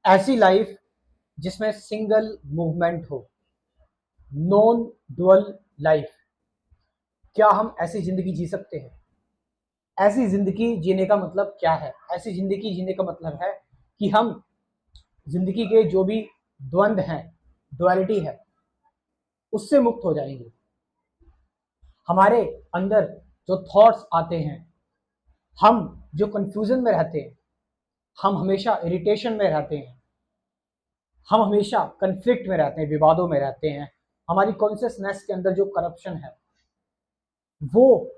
ऐसी लाइफ जिसमें single movement हो, नॉन डुअल लाइफ। क्या हम ऐसी जिंदगी जी सकते हैं? ऐसी जिंदगी जीने का मतलब क्या है? ऐसी जिंदगी जीने का मतलब है कि हम जिंदगी के जो भी द्वंद्व हैं, डुअलिटी है, उससे मुक्त हो जाएंगे। हमारे अंदर जो थॉट्स आते हैं, हम जो कंफ्यूजन में रहते हैं, हम हमेशा इरिटेशन में रहते हैं, हम हमेशा कन्फ्लिक्ट में रहते हैं, विवादों में रहते हैं, हमारी कॉन्शियसनेस के अंदर जो करप्शन है वो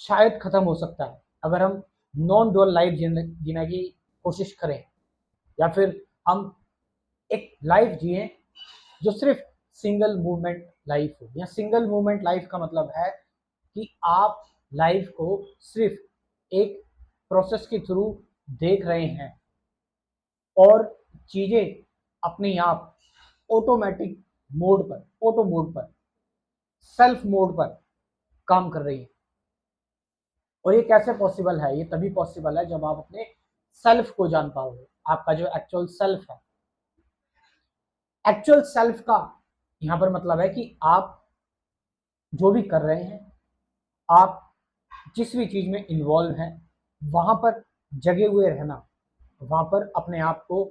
शायद खत्म हो सकता है अगर हम नॉन डुअल लाइफ जीने की कोशिश करें, या फिर हम एक लाइफ जिए जो सिर्फ सिंगल मूवमेंट लाइफ हो। या सिंगल मूवमेंट लाइफ का मतलब है कि आप लाइफ को सिर्फ एक प्रोसेस के थ्रू देख रहे हैं और चीजें अपने आप ऑटोमेटिक मोड पर, ऑटो मोड पर, सेल्फ मोड पर काम कर रही है। और ये कैसे पॉसिबल है? ये तभी पॉसिबल है जब आप अपने सेल्फ को जान पाओगे, आपका जो एक्चुअल सेल्फ है। एक्चुअल सेल्फ का यहां पर मतलब है कि आप जो भी कर रहे हैं, आप जिस भी चीज में इन्वॉल्व हैं, वहां पर जगे हुए रहना, वहां पर अपने आप को,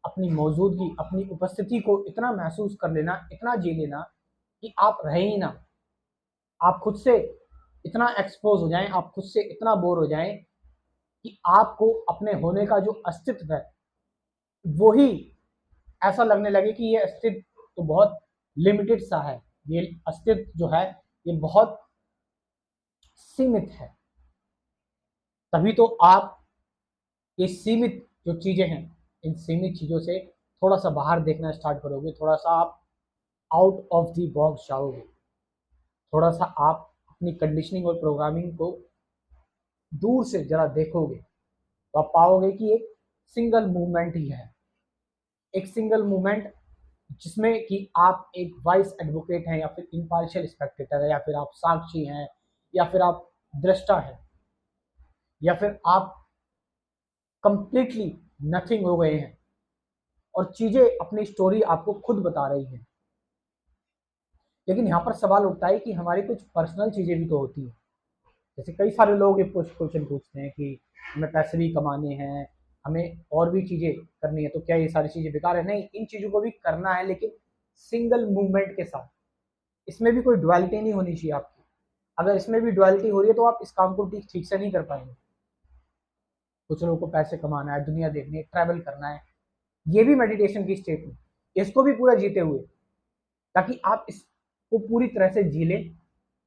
अपनी मौजूदगी, अपनी उपस्थिति को इतना महसूस कर लेना, इतना जी लेना कि आप रहे ही ना, आप खुद से इतना एक्सपोज हो जाएं, आप खुद से इतना बोर हो जाएं कि आपको अपने होने का जो अस्तित्व है वो ही ऐसा लगने लगे कि ये अस्तित्व तो बहुत लिमिटेड सा है, ये अस्तित्व जो है ये बहुत सीमित है। तभी तो आप ये सीमित जो चीजें हैं, इन सीमित चीजों से थोड़ा सा बाहर देखना स्टार्ट करोगे, थोड़ा सा आप आउट ऑफ द बॉक्स जाओगे, थोड़ा सा आप अपनी कंडीशनिंग और प्रोग्रामिंग को दूर से जरा देखोगे, तो आप पाओगे कि एक सिंगल मूवमेंट ही है, एक सिंगल मूवमेंट जिसमें कि आप एक वाइस एडवोकेट हैं, या फिर इम्पार्शियल स्पेक्टेटर है, या फिर आप साक्षी हैं, या फिर आप दृष्टा हैं, या फिर आप कंप्लीटली नथिंग हो गए हैं और चीजें अपनी स्टोरी आपको खुद बता रही हैं। लेकिन यहाँ पर सवाल उठता है कि हमारी कुछ पर्सनल चीजें भी तो होती हैं। जैसे कई सारे लोग ये क्वेश्चन पूछते हैं कि हमें पैसे भी कमाने हैं, हमें और भी चीजें करनी है, तो क्या ये सारी चीजें बेकार है? नहीं, इन चीजों को भी करना है, लेकिन सिंगल मूवमेंट के साथ। इसमें भी कोई डुअलिटी नहीं होनी चाहिए आपकी। अगर इसमें भी डुअलिटी हो रही है तो आप इस काम को ठीक ठीक से नहीं कर पाएंगे। कुछ लोगों को पैसे कमाना है, दुनिया देखनी है, ट्रैवल करना है, ये भी मेडिटेशन की स्टेट में, इसको भी पूरा जीते हुए, ताकि आप इसको पूरी तरह से जी लें,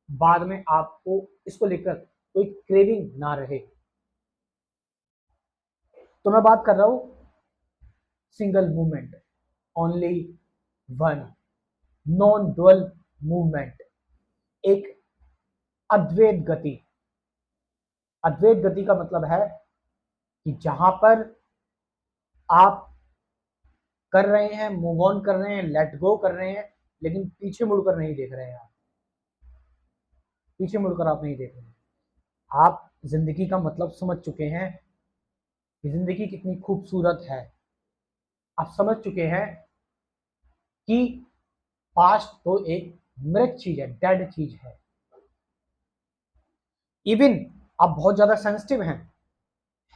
बाद में आपको इसको लेकर कोई क्रेविंग ना रहे। तो मैं बात कर रहा हूं single movement, only one, non dual movement, एक अद्वैत गति। अद्वैत गति का मतलब है कि जहां पर आप कर रहे हैं, मूव ऑन कर रहे हैं, लेट गो कर रहे हैं, लेकिन पीछे मुड़कर नहीं देख रहे हैं। आप पीछे मुड़कर आप नहीं देख रहे हैं। आप जिंदगी का मतलब समझ चुके हैं कि जिंदगी कितनी खूबसूरत है। आप समझ चुके हैं कि पास्ट तो एक मृत चीज है, डेड चीज है। इवन आप बहुत ज्यादा सेंसिटिव हैं।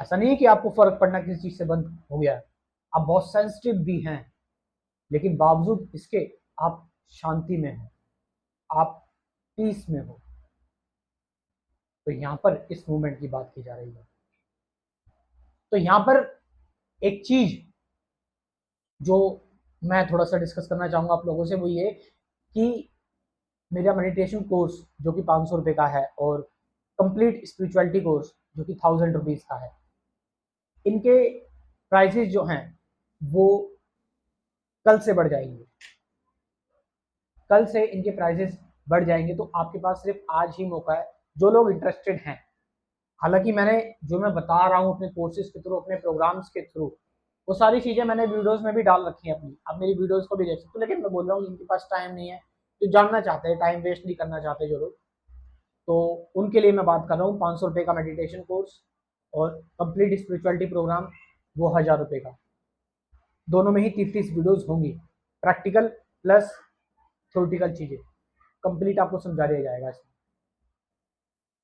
ऐसा नहीं है कि आपको फर्क पड़ना किसी चीज से बंद हो गया, आप बहुत सेंसिटिव भी हैं, लेकिन बावजूद इसके आप शांति में हैं, आप पीस में हो। तो यहां पर इस मूवमेंट की बात की जा रही है। तो यहां पर एक चीज जो मैं थोड़ा सा डिस्कस करना चाहूंगा आप लोगों से, वो ये कि मेरा मेडिटेशन कोर्स जो कि 500 रुपये का है, और कंप्लीट स्पिरिचुअलिटी कोर्स जो कि 1000 रुपीज का है, इनके प्राइसेस जो हैं वो कल से बढ़ जाएंगे। कल से इनके प्राइसेस बढ़ जाएंगे, तो आपके पास सिर्फ आज ही मौका है, जो लोग इंटरेस्टेड हैं। हालांकि मैंने जो मैं बता रहा हूँ अपने कोर्सेज के थ्रू, अपने प्रोग्राम्स के थ्रू, वो सारी चीज़ें मैंने वीडियोस में भी डाल रखी हैं अपनी, आप मेरी वीडियोस को भी देख सकते हो। लेकिन मैं बोल रहा हूँ जिनके पास टाइम नहीं है, जो जानना चाहते हैं, टाइम वेस्ट नहीं करना चाहते जो लोग, तो उनके लिए मैं बात कर रहा हूँ 500 रुपये का मेडिटेशन कोर्स और कंप्लीट स्पिरिचुअलिटी प्रोग्राम वो 1000 रुपये का। दोनों में ही 30-30 वीडियोस होंगी, प्रैक्टिकल प्लस थ्योरेटिकल चीज़ें कंप्लीट आपको समझा दिया जाएगा इसमें।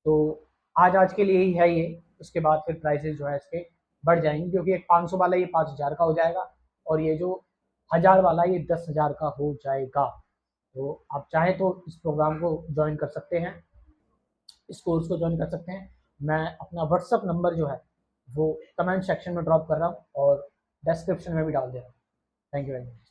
तो आज के लिए ही है ये, उसके बाद फिर प्राइसेस जो है इसके बढ़ जाएंगे, क्योंकि एक 500 वाला ये 5000 का हो जाएगा और ये जो 1000 वाला ये 10,000 का हो जाएगा। तो आप चाहें तो इस प्रोग्राम को ज्वाइन कर सकते हैं, इस कोर्स को ज्वाइन कर सकते हैं। मैं अपना व्हाट्सअप नंबर जो है वो कमेंट सेक्शन में ड्रॉप कर रहा हूँ और डिस्क्रिप्शन में भी डाल दे रहा हूँ। Thank you very much.